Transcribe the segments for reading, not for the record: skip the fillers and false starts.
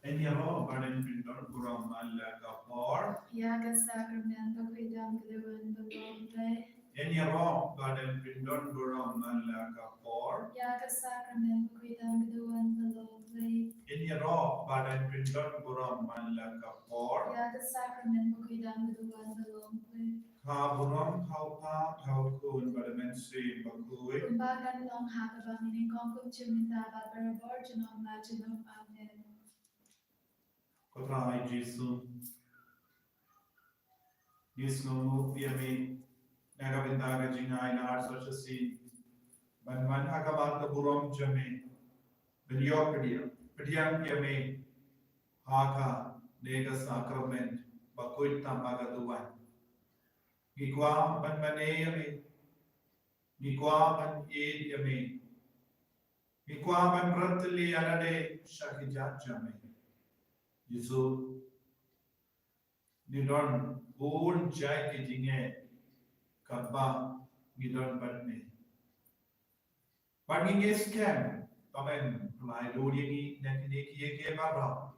En yaro baden pindon kuram alla kapor. Yaga sacrament bakridam gluan belongle. En yaro baden pindon kuram alla kapor. Yaga sacrament bakridam gluan belongle. En yaro baden pindon kuram alla kapor. Yaga sacrament bakridam gluan belongle. Ka buram kau pa kau kun baden si bakui. Kumbagan long hakabang ini kongkong ciminta barabor jenom la jenom amen. Kotrai Jesu. Yesu piami nagavindaga jingai na arso si. Ban hakabat ka buram jame. Beliau pediang piami haka nega sacrament bakuit tamaga duwan. Gikwa ban yami. Gikwa ban yami. Gikwa ban ratli alade shakijat jame. Yesu nidon bol jai ke jinge kabba nidon batne. Paging scam pamen mai lodi ni ke barra.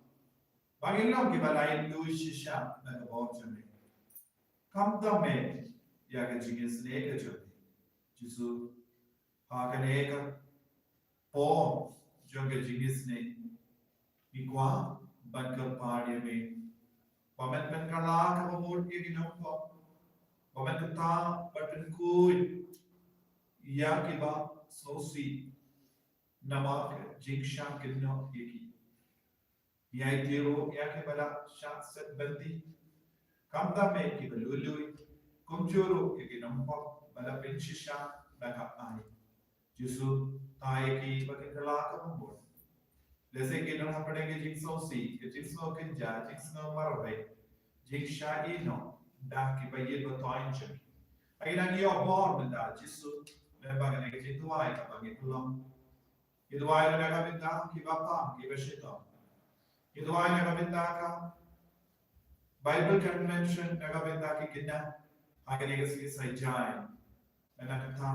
Paging long ke balai lu shisha na kabor jame. Kam dame ya ke jinge snake jame. Yesu hakaneka po jonge jinge snake. Ikwa banka party me. Paman man kala ka pamur ke ginampo. Paman kata patan kuy ya ke ba sosi namak jingsha kinno yeki. Ya tiro ya ke bala shat set bandi. Kamda me ke balului kumjuro ke ginampo bala pinchisha baka ai. Jisu tai ki bakin kala ka pamur. जैसे कि हम पढ़ेंगे jigsaw सी jigsaw Kinza jigsaw मरवे जिक्शा इनो डा की बये बताएंगे अगर ना ये और में डा जिसु मैं बागने के जितवाई का बागे तुलम जितवाई ने का बिंदा की बापा की बशितो जितवाई ने का बिंदा का बाइबल कन्वेंशन ने का बिंदा की किन्ना आगे ने के सही जाए मैंने कहा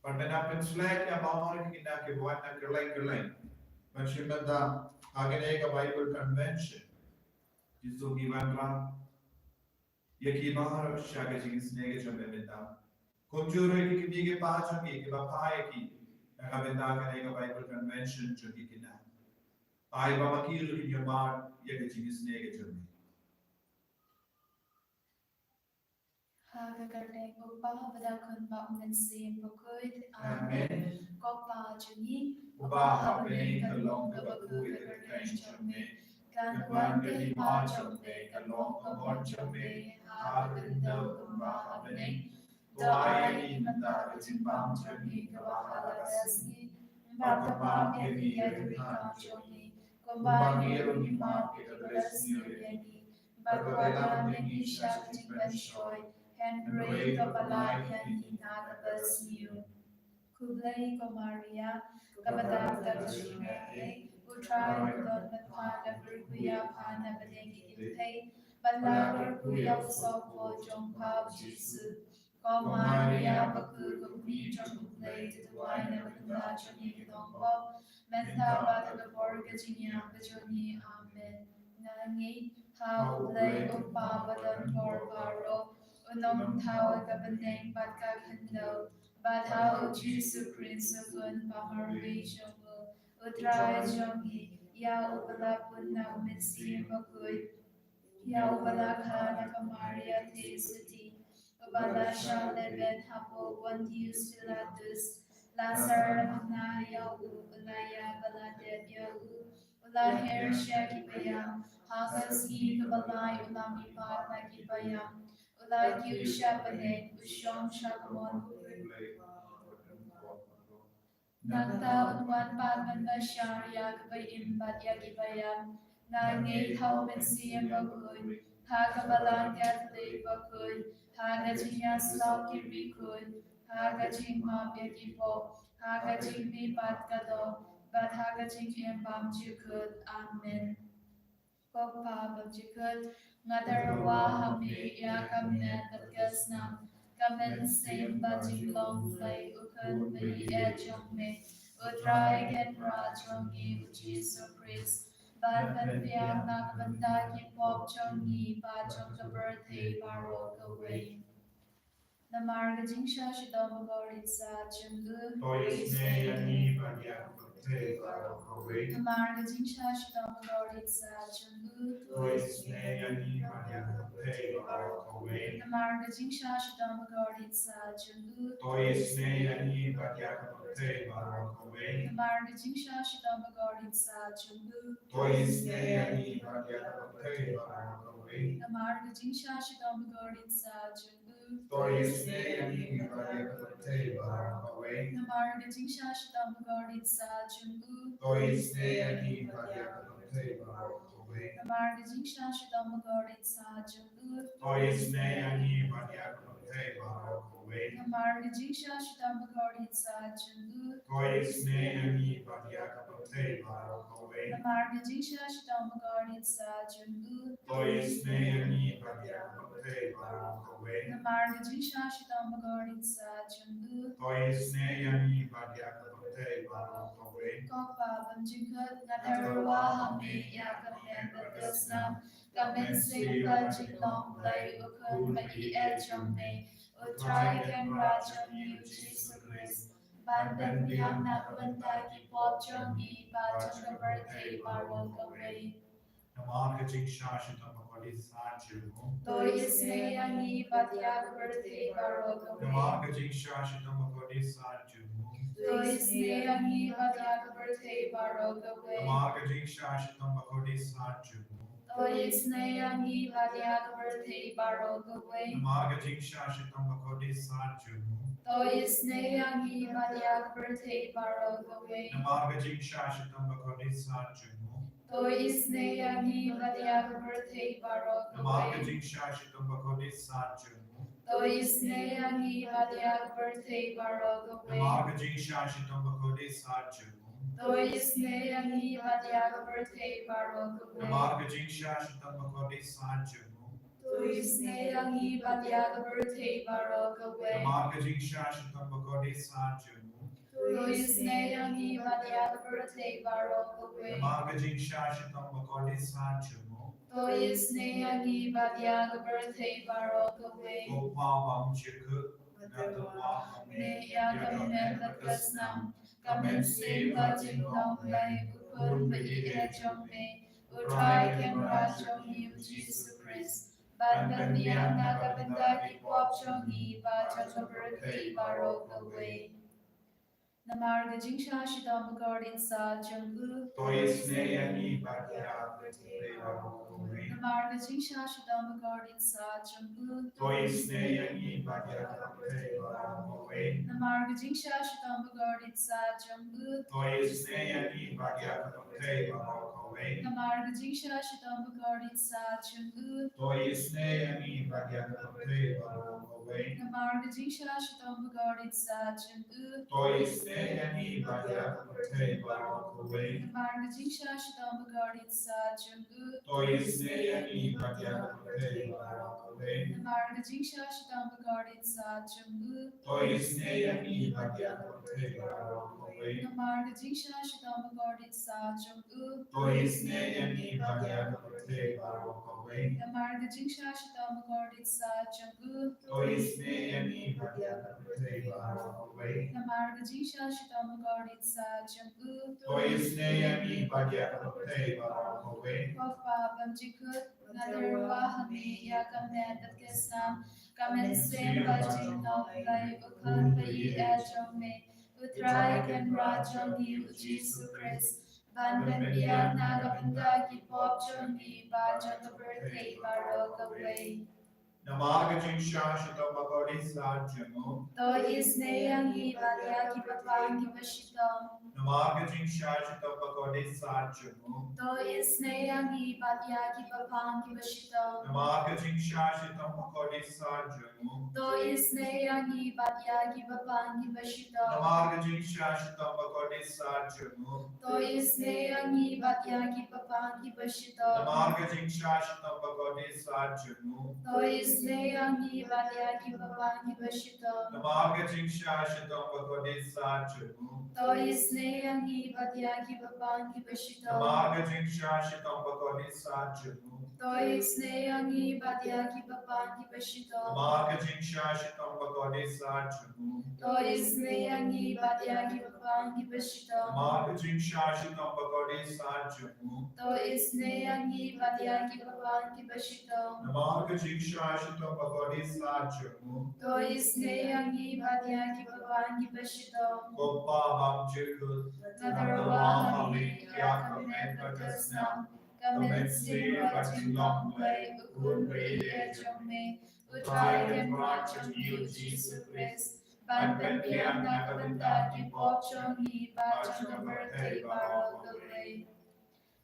पर मैंने अपन स्लैग या बाहर की किन्ना के बुआ ना करलाइन Manshimanda Haganega Bible Convention Jisu Givandra Yakimar Shagajingisnega Chamenda Kumjuru Kiki Pachami Kibapayaki Haganega Bible Convention Chukikina I Bamakiru in your bar Yakajigisnega Chumi. Hagagardeng upa badakon ba umensi bukuid amen. Kopa juni Uba happening along the Baku Chame, Kanwan Ganima Chame, along the Bon Chame, Haganda Kumba happening, Doai Imanda Zimbam Chame, Kawahalagasi, Bakama Kemi Yadrika Chame, Kumba Nero Nima, Kitalas Nuyani, Bakawala Nini Shakti Benshoi, Henry Kapalai Yani Nagabas New. Kublai ko Maria, kabadagdag Jingisynei-blei, utray kulon matpana berkuya pana badengi intay, balagar kuya usopo jongpab Jisu. Ko Maria, baku kumni jongplay, tituay na maganda joni gilongpo, menta bataga borga jinyang bajoni, amen. Nangi, hao blay upa badan borbaro, unong tawag kabandeng pagkakhandal, Badhao Jesu Christ Gun Pamarwe Jongo Utraya Jongi Ya Ubala Punna Umitsi Bakui Ya Ubala Kana Kamaria Tesuti Ubala Shale Ben Hapo Wantius Pilatus Lazar Magna Ya Ulaya Baladet Ya Ula Her Shaki Bayam Hagaski Kabalai Ulami Pat Laki Bayam Ula Yusha Banek Ushom Shakamon Nagta unwan pan masyarya kabay imbat yagibayam Nangay hawin siyang bagoy Hagabalang Catholic bagoy Hagajing yaslaw kirikoy Hagajing mabyagipo Hagajing bibat kado Bat hagajing imbam jukod Amen. Pagpa bagjukod Ngadarwa hami yakamnet batgasnam Kamen same bajing long play ukun bali ejong me Utray gen rajongi Jesu Christ ban ban piang nak banda ki pop chong ni ba chong ka birthday baro ka wei. Namarga jingsha shidam goritsa chungu. Toisneyani Badiakate Barokawe. Namarga jingsha shidam goritsa chungu. Toisneyani Badiakate Barokawe. Namarga jingsha shidam goritsa chungu. Toisneyani Badiakate Barokawe. Namarga jingsha shidam goritsa chungu. Toisneyani Badiakate Barokawe. Namarga jingsha shidam goritsa chungu. Toisneyani Badiakate Barokawe. Namarga jingsha shidam goritsa chungu. Toisneyani Badiakate Barokawe. Namarga jingsha shidam goritsa chungu. Toisneyani Badiakate Barokawe. Namarga jingsha shidam goritsa chungu. Toisneyani Badiakate Barokawe. Namarga jingsha shidam goritsa chungu. Toisneyani Badiakate Barokawe. Namarga jingsha shidam goritsa chungu. Toisneyani Badiakate Barokawe. Kopa banjingat ngadarwa hami ya kamen bagasna kamen singla jinglong-blei ukun bai ejome utrai ken rajam yu Jesus Christ ban ben biang na kabanta ki pop chongi ba chonga birthday baro kawai. Namarga Jingsha Shitamapadi Sanjimu. To isne yangi batya birthday baro kawai. Namarga Jingsha Shitamapadi Sanjimu. To isne yangi batya birthday baro kawai. Namarga Jingsha Shitamapadi Sanjimu. To isne yangi batya birthday baro kawai. Namarga Jingsha Shitamapadi Sanjimu. To isne yangi batya birthday baro kawai. Namarga Jingsha Shitamapadi Sanjimu. To isne yangi batya birthday baro Namarga kawai. Jingsha Shitamapadi Sanjimu. To isne yangi batya birthday baro kawai. Namarga Jingsha Shitamapadi Sanjimu. To isne yangi batya birthday baro kawai. Namarga Jingsha Shitamapadi Sanjimu. To isne yangi batya birthday baro kawai. Namarga Jingsha Shitamapadi Sanjimu. To isne yangi batya birthday baro kawai. Namarga Jingsha Shitamapadi Sanjimu. To isne yangi batya birthday baro kawai. Gopal Bamchiku. Natwa Ne ya kamen bagasnam kamen singla jinglong-blei ukun bai ejome utrai ken rajam yu Jesus Christ ban ban biang na kabanda ki pop chongi ba chonga birthday baro kawai. Namarga jingsha shidam goritsa chungu. Toisneyani Badiakate Barokawe. Namarga jingsha shidam goritsa chungu. Toisneyani Badiakate Barokawe. Namarga jingsha shidam goritsa chungu. Toisneyani Badiakate Barokawe. Namarga jingsha shidam goritsa chungu. Toisneyani Badiakate Barokawe. Namarga jingsha shidam goritsa chungu. Toisneyani Badiakate Barokawe. Namarga jingsha shidam goritsa chungu. Toisneyani Badiakate Barokawe. Namarga jingsha shidam goritsa chungu. Toisneyani Badiakate Barokawe. Namarga jingsha shidam goritsa chungu. Toisneyani Badiakate Barokawe. Namarga jingsha shidam goritsa chungu. Toisneyani Badiakate Barokawe. Namarga jingsha shidam goritsa chungu. Toisneyani Badiakate Barokawe. Kopa banjikut ngadarwa hami ya kamen bagasnam kamen singla jinglong-blei ukun bai ejome utrai ken rajam yu Jesus Christ ban ban biang na kabanda ki pop chongi ba chonga birthday baro kawai. Namarga Jingsha Shitamapadi Sanjimu. To isne yangi batya ki papangi bashitam. Namarga Jingsha Shitamapadi Sanjimu. To isne yangi batya ki papangi bashitam. Namarga Jingsha Shitamapadi Sanjimu. To isne yangi batya ki papangi bashitam. Namarga Jingsha Shitamapadi Sanjimu. To isne yangi batya ki papangi bashitam. Namarga Jingsha Shitamapadi Sanjimu. To isne angi badya ki babangi bashito. Namaga Jingsha Shitam Bakodisa Chumu. To isne angi badya ki babangi bashito. Namaga Jingsha Shitam Bakodisa Chumu. To isne angi badya ki babangi bashito. Namaga Jingsha Shitam Bakodisa Chumu. To isne angi badya ki babangi bashito. Namaga Jingsha Shitam Bakodisa Chumu. To isne angi badya ki babangi bashito. Namaga Jingsha Shitam Bakodisa Chumu. To isne angi badya ki babangi bashito. Gopa Bam Chikut. Natarawa hami yakamet batasnam. Kamet si Jingisynei-blei ukun beri ejome. Utrai kemra chong yu Jesus Christ. Ban Baphylla nakabanda ki pop chong hi ba chong birthday barol gawai.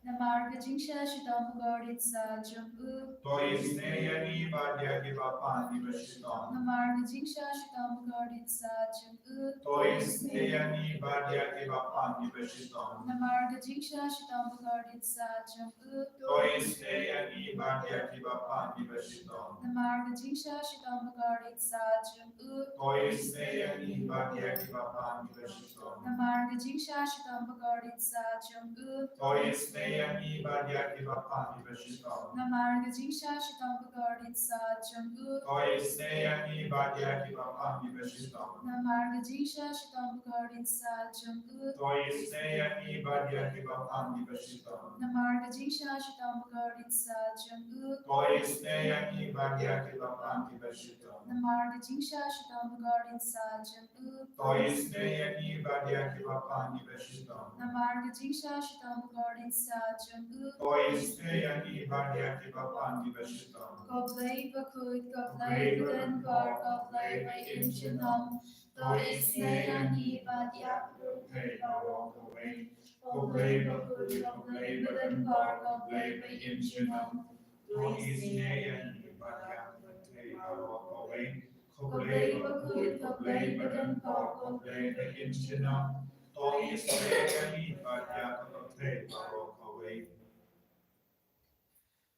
Namarga jingsha shitam guarded sa chong u. To isnei badya ki bapani bashitam. Namarga jingsha shitam guarded sa chong u. To isnei badya ki bapani bashitam. Namarga jingsha shitam guarded sa chong u. To isnei badya ki bapani bashitam. Namarga jingsha shitam guarded sa chong u. To isnei badya ki bapani bashitam. Namarga jingsha shitam guarded sa chong u. To isnei badya ki bapani bashitam. Namarga jingsha shitam guarded sa chong u. To isnei badya ki bapani bashitam. Namarga jingsha shitam guarded sa chong u. To isnei badya ki bapani bashitam. Namarga jingsha shitam guarded sa chong u. To isnei badya ki bapani bashitam. Namarga jingsha shitam guarded sa chong u. To isnei badya ki bapani bashitam. Namarga jingsha shitam guarded sa chong u. To isnei badya ki bapani bashitam. Koblay bakut koblay budan kor koblay by injinam. To isnei badya Hey, I walk away. Koblay bakut koblay budan kor koblay by injinam. To isnei badya. Hey, I walk away. Koblay bakut koblay budan kor koblay by injinam. To isnei badya. Hey, I walk away.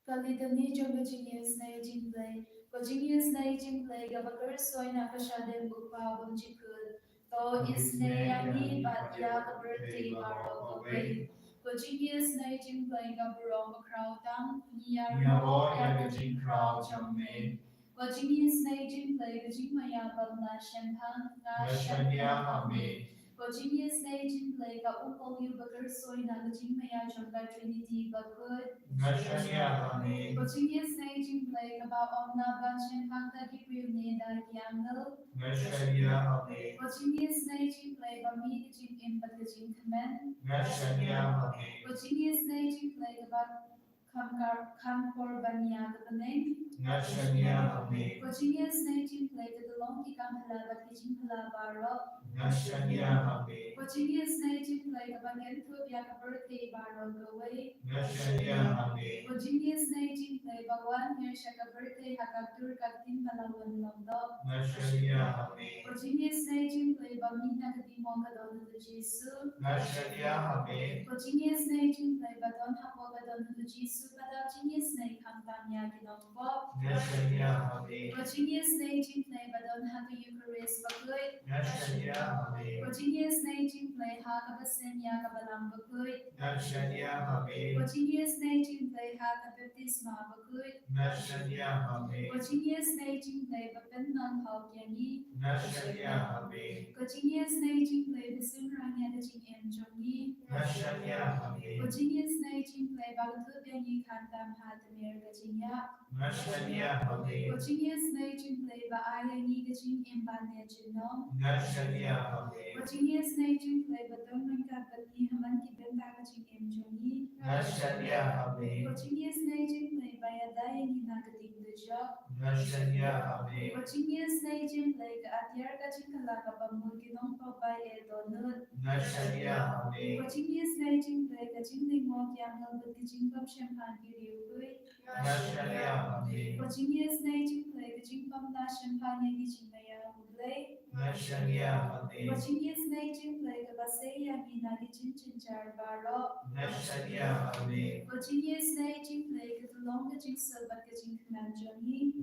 Kalidani jonga Jingisynei-blei. Ko Jingisynei-blei gabakar soina kashadem upa bunjikul. To isnei badya ka birthday baro kawai. Ko Jingisynei-blei gabarong makrautang niyar Nyaro yaga jinkrao jamme. Ko Jingisynei-blei gajimaya balna shenpang na Nashanya hame. Ko Jingisynei-blei ka upol yu bakar soina gajimaya jonga Trinity bakut. Nashanya hame. Ko Jingisynei-blei ka ba omna ban shenpang ta kipriu ne da kiangal. Nashanya hame. Ko Jingisynei-blei ba mi gajim imbat gajim kamen. Nashanya hame. Ko Jingisynei-blei ka ba kamkor banya ka baneng. Nashanya hame. Ko Jingisynei-blei ka dalong ki kamhala bat gajim hala baro. Nashanya hame. Ko Jingisynei-blei ka ba gentu biya ka birthday baro gawai. Nashanya hame. Ko Jingisynei-blei ba 1 year siya ka birthday hakagtur kagtin palawan longdo. Nashanya hame. Ko Jingisynei-blei ba mina kadimong kadon to Jesu. Nashanya hame. Ko Jingisynei-blei ba don hapo kadon to Jesu pada Jingisynei kampanya ginombo. Nashanya hame. Ko Jingisynei-blei ba don happy Eucharist bagoy. Nashanya hame. Ko Jingisynei-blei ha kabasenya kabalang bagoy. Nashanya hame. Ko Jingisynei-blei ha kabaptisma bagoy. Nashanya hame. Ko Jingisynei-blei ba pennon haukyangi. Nashanya hame. Ko Jingisynei-blei ba sunranya da jingem jongi. Nashanya hame. Ko Jingisynei-blei ba gutubyangi kantam hatamir da jingya. Nashanya hame. Ko Jingisynei-blei ba ayangi da jingem banya jinom. Nashanya hame. Ko Jingisynei-blei ba dongman ka bati haman ki benta ka jingem jongi. Nashanya hame. Ko Jingisynei-blei ba yadayangi nagating da jok. Nashanya hame. Ko Jingisynei-blei ka atyar ka jingkala ka pamulkinong pabay edonut. Nashanya hame. Ko Jingisynei-blei ka jingling kyanggal bat ka jingpam shenpan giriugoy. Nashanya hame. Ko Jingisynei-blei ka jingpam ta shenpan yang jingmaya hublay. Nashania Ame, Jingisynei-blei Baphylla Jingisynei-blei Nashania Ame, Jingisynei-blei Jingisynei-blei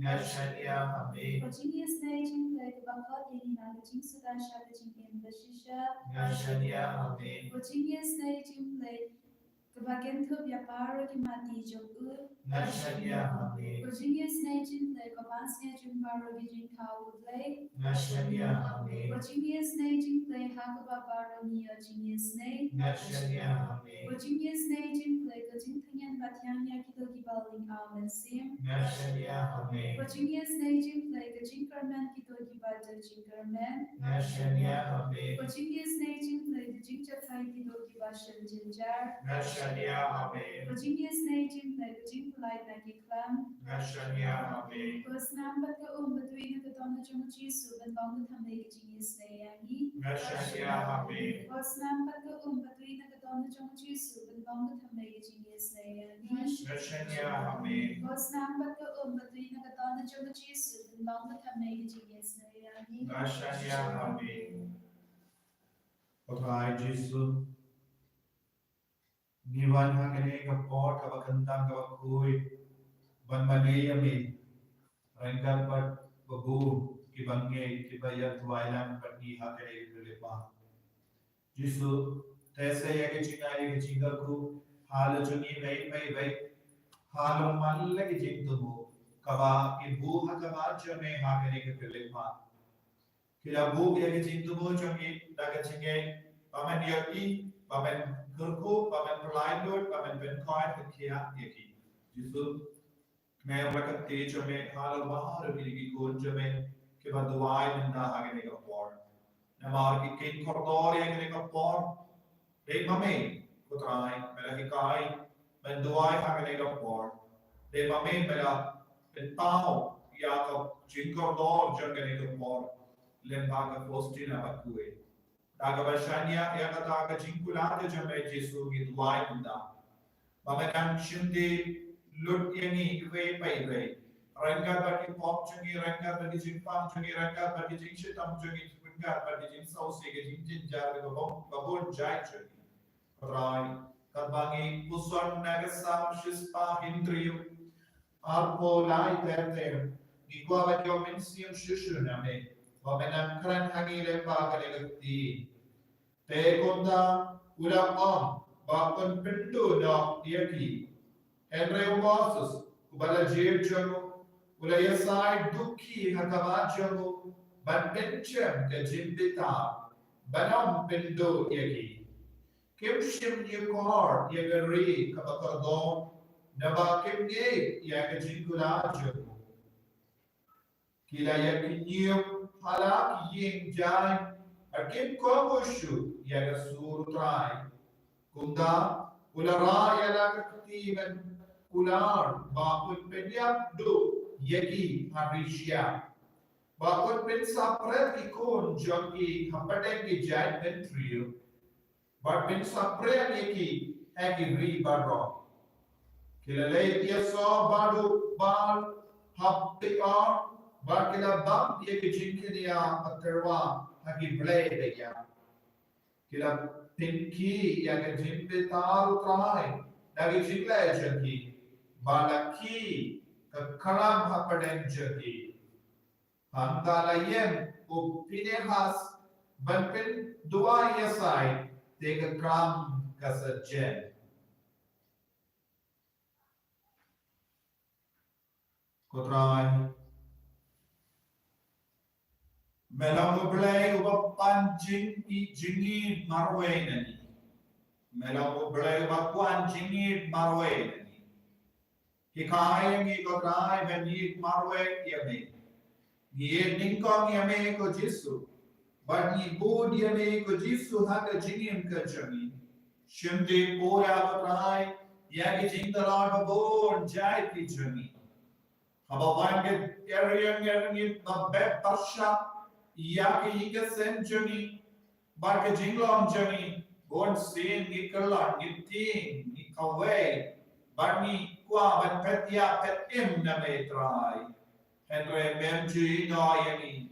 Nashania Ame, Jingisynei-blei Jingisynei-blei Nashania Ame, Jingisynei-blei Kebagento Biaparo Kimati Jogu Nashania Ame, Jingisynei-blei Kabansnya Jumbaro Gijinkawu-blei Nashania Ame, Jingisynei-blei Hakababaro Nia Jingisynei Nashania Ame, Jingisynei-blei Kejingtanyan Batyanya Kito Gibaling Alensim Nashania Ame, Jingisynei-blei Kejingkarman Kito Gibata Jingkarman Nashania Ame, Jingisynei-blei Kejingchapai Kito Gibashan Jinjar Nashania Ame, Jingisynei-blei Kejingpalai Nakiklam Nashania Ame, Kusnambat ka Between the Donna Jisu and Long Tamay Jingisynei Nashania Ame, Kusnambat ka Between the Donna Jisu and Long Tamay Jingisynei Nashania Ame, Kusnambat ka Between the Donna Jisu and Long Tamay Jingisynei Nashania Ame. Otrai Jisu, Nivan Hangane Kaport Kabakantang Kabakui, Ban Manayami, Rangan Pat Babu, Kibange, Kibaya Twailan Pati Hakare Kulipa. Jisu, Tessa Yakichinga Yakichingaku, Halajuni Vai, Halo Malaki Jintubu, Kaba, Ibu Hakamaja Hakare Kulipa. Kila bu yang cintumu cungi, daga cinge, paman yaki, paman kurku, paman perlaindut, paman benkoin kekia yaki. Jisu, मैं वक्त तेज में हाल बाहर भी की coach में के बाद दुआएं मिलना आगे ने का पौड़ नमार की किन कोर्दोर आगे ने का पौड़ देख मम्मी कुतराई मेरा हिकाई मैं दुआएं आगे ने का पौड़ देख मम्मी मेरा पिताओ या का जिन कोर्दोर जंग ने का पौड़ lembaga postina bakue daga bashania ya daga jinkulate jame Jesu gi duai bunda bamanan shinde lut yangi ve pai ve ranga bagi pop chungi ranga bagi jinpang chungi ranga bagi jinshitam chungi punga bagi jinsau se ge jinjin jar ge babon jai chungi rai kabangi puson nagasam shispa hindriyu arpo lai terte igwa bagyo minsium shushuname Wamenang kran hangile pagalagati. Te konda ulang om bakon pintu no yaki. Henry Moses kubala jir jamu ulaya side duki hakama jamu ban penchem ke jimbita banam pintu yaki. Kim shim yukor yagari kabakardon naba kim ye yagajingula jamu. Kila yakinyum halak ying jai akim komushu yaga surutrai kunda ulara yala katiban ular bakut penyap du yaki harisya bakut pensa pret ki kon joki hapate ki jai pentriyo but pensa pret yaki haki ri barro kila lay so badu bal hapti ar Bakila bam ye ki jinkinia aterwa hagi blade ya. Kila pinki ya ke jimbe taru trai dagi jingle jaki balaki ka kalam hapaden jaki. Hamdalayem upinehas banpin dua yasai tega kram kasajen. Kotrai Melang blai uba pancing I jingid marwe nani. Melang blai uba kuan jingid marwe nani. Hikai ngi ko trai benid marwe yame. Ngi ningkong yame ko Jisu. But ni bud yame ko Jisu haga jingim ka jami. Shimde pora ko trai yagi jingdalar babon jai ki jami. Haba wanget yari babbe parsha. Yaki higa century, but a jinglong journey, won't see Nicola, Nitin, Nikaway, but me, qua, but petia, pet im na may try. Henry Memji, no, yani,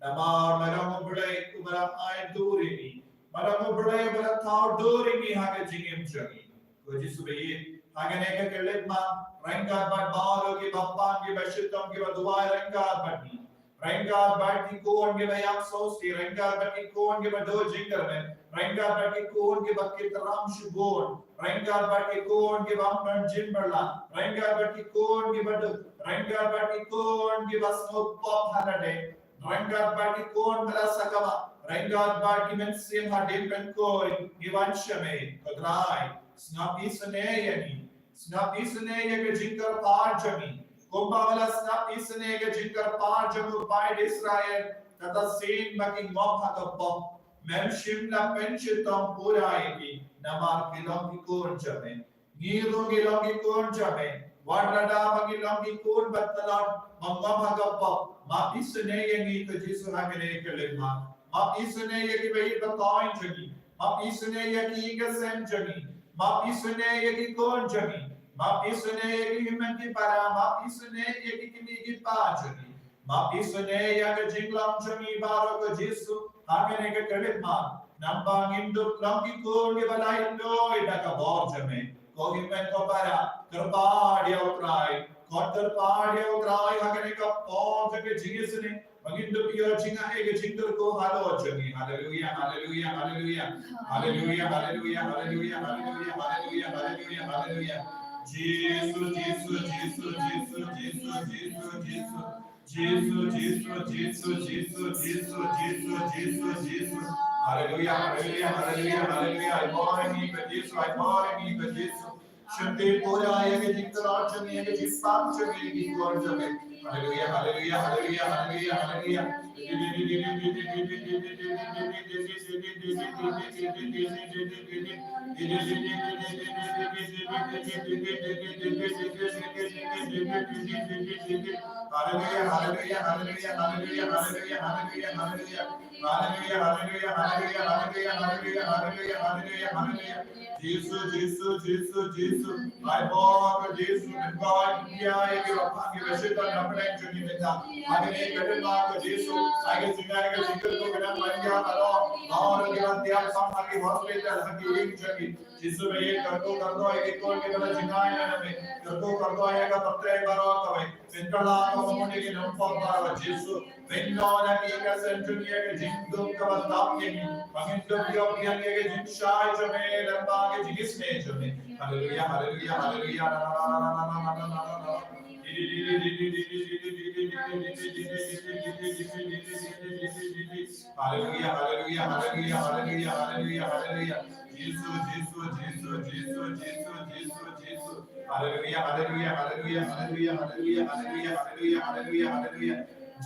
Namar Maramu Blay Ubara I Durini. Maramu Blay Ubara Tau Durini Haga Jingim Jagi. Gojisubi Haganeka Kelitma, Ranka Bad Baro, give up Pan, give a Shitam, give a Dubai Ranka Badi. Ranka Badi Ko and give a Yam Sosi, Ranka Badi Ko and give a Do Jingerman, Ranka Badi Ko and give a Kitaram Shubon, Ranka Badi Ko and give up Jimberla, Ranka Badi Ko and give a Ranka Badi Ko and give us no pop holiday. Rangat baki kon mela sakama. Rangat baki men sim hadim ben koi. Givanshame. Kadrai. Snapi sunayani. Snapi sunayani jinkar parjami. Kumbala snapi sunayani jinkar parjamu by Israel. Tata sin baki mom hakapom. Mem shimla penchitam puraiki. Namar kilongi kon jame. Niro kilongi kon jame. Wadada bagi longi kon batalan. Mamma hakapom. Ma isne ni to Jesu hagene kelema. Ma isne ki veil bataoin jagi. Ma isne ki ingasem jagi. Ma isne ki kon jagi. Ma isne ki himen ki para. Ma isne ki kimi ki pa jagi. Ma isne ya ke jinglam jagi baro ko Jesu hagene ke kelema. Nambang induk longi kon ke balai indo ida ka bor jame. Ko himen ko para kerpa dia utrai. God the party of Rai Haganeka Paul the Jingisynei Magin to be a Jinga Egg Jingle go Halo Jagi. Hallelujah, hallelujah, hallelujah, hallelujah, hallelujah, hallelujah, hallelujah, hallelujah, hallelujah, hallelujah. Jesus, Jesus, Jesus, Jesus, Jesus, Jesus, Jesus, Jesus, Jesus, Jesus, Jesus, Jesus, Jesus, Jesus. Hallelujah, hallelujah, hallelujah, hallelujah. I more need the Jesus, I more need the Jesus. Shante Pura Yaga Jikara Chami Yaga Jisam Chami Yaga Jame. Hallelujah, hallelujah, hallelujah, hallelujah, Hallelujah, hallelujah, hallelujah, hallelujah, hallelujah, hallelujah, hallelujah. Hallelujah, hallelujah, hallelujah, hallelujah, hallelujah, hallelujah, hallelujah, hallelujah. Jesus, Jesus, Jesus, Jesus. I born Jesus, and God, yeah, give a shit on the potential in the top. I can get it back to Jesus. I can sing, I can sing, I can find out alone. Now, give us the outcome, I give hospital, I give journey. Jesus, I get called, give a Jinai, Kardo, I got a play baroque. Central community known for Jesus. When God and Ega Centuria, Jindu, Kavataki, Magindu, Yopian, Jim Shai, Jame, Lambag, Jingisynei, Jame. Hallelujah, hallelujah, hallelujah. Hallelujah, hallelujah, hallelujah, hallelujah, hallelujah, hallelujah. Jesus, Jesus, Jesus, Jesus, Jesus, Jesus, Jesus. Hallelujah, hallelujah, hallelujah, hallelujah, hallelujah, hallelujah, hallelujah, hallelujah, hallelujah.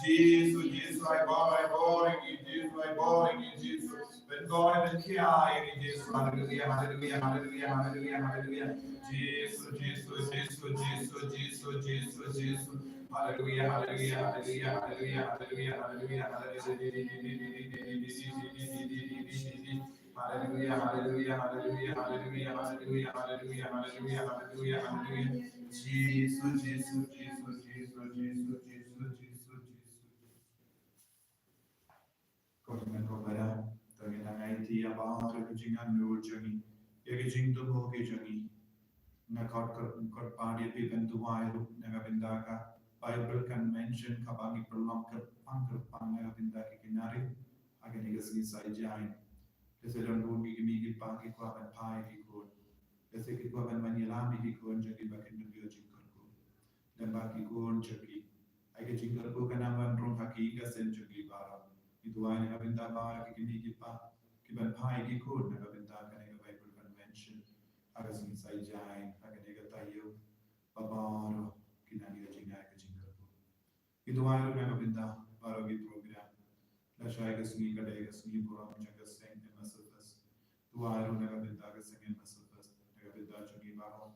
Jesus, Jesus, I bore you, Jesus, I bore you, Jesus. When God and Kia, Jesus, hallelujah, hallelujah, hallelujah, hallelujah, hallelujah. Jesus, Jesus, Jesus, Jesus, Jesus, Jesus, Jesus. Hallelujah, hallelujah, hallelujah, hallelujah, hallelujah, hallelujah, hallelujah, hallelujah, hallelujah, hallelujah, hallelujah, hallelujah, hallelujah, hallelujah, hallelujah. Jesus, Jesus, Jesus, Jesus, Jesus, Jesus, Jesus, Komen kopera, tagi nangai ti abar kujingan nur jangi, yagi jing tu mo ke jangi, na kot party pi bentuai ru naga bindaka, Bible convention kabagi perlam pang naga bindaki kinari, agen igas ni sai jain. Dese don ru mi pagi ko aben pai ki ko, dese ki ko aben manilami ki ko jangi bakin nubio jingkar ko, dan bagi ko jangi, age jingkar ko kanaman rum haki igas sen jangi bara. Itu ay nakabinta ba kikini pa kiban pai ki ko nakabinta kanega Bible convention agas ni sai jai kanega tayo babaro kinani jinga ka jinga ko itu ay nakabinta baro ki program la shay ka sungi ka dega sungi program jaga seng e masafas tu ay nakabinta ka seng e masafas nakabinta jungi baro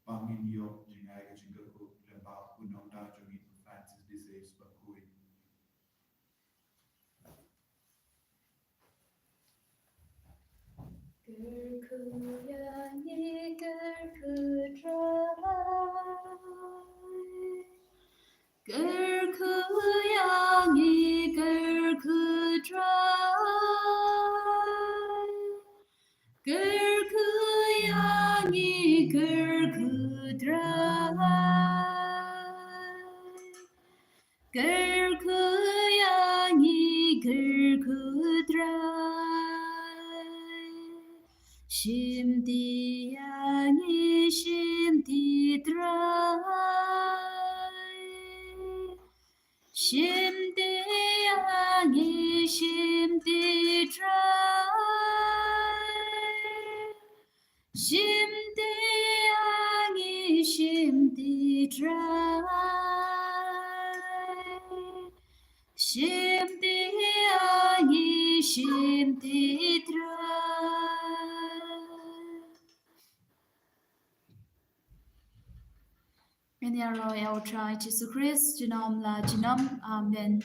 pangin yo jinga ka jinga ko le ba unong da jungi Francis disease ba ko Gurkuyangi gurkudrai, Shimdi angi shimdi dry. Shimdi angi shimdi dry. Shimdi angi shimdi dry. In the Lord, our try Jesus Christ, Jinam la Jinam, Amen.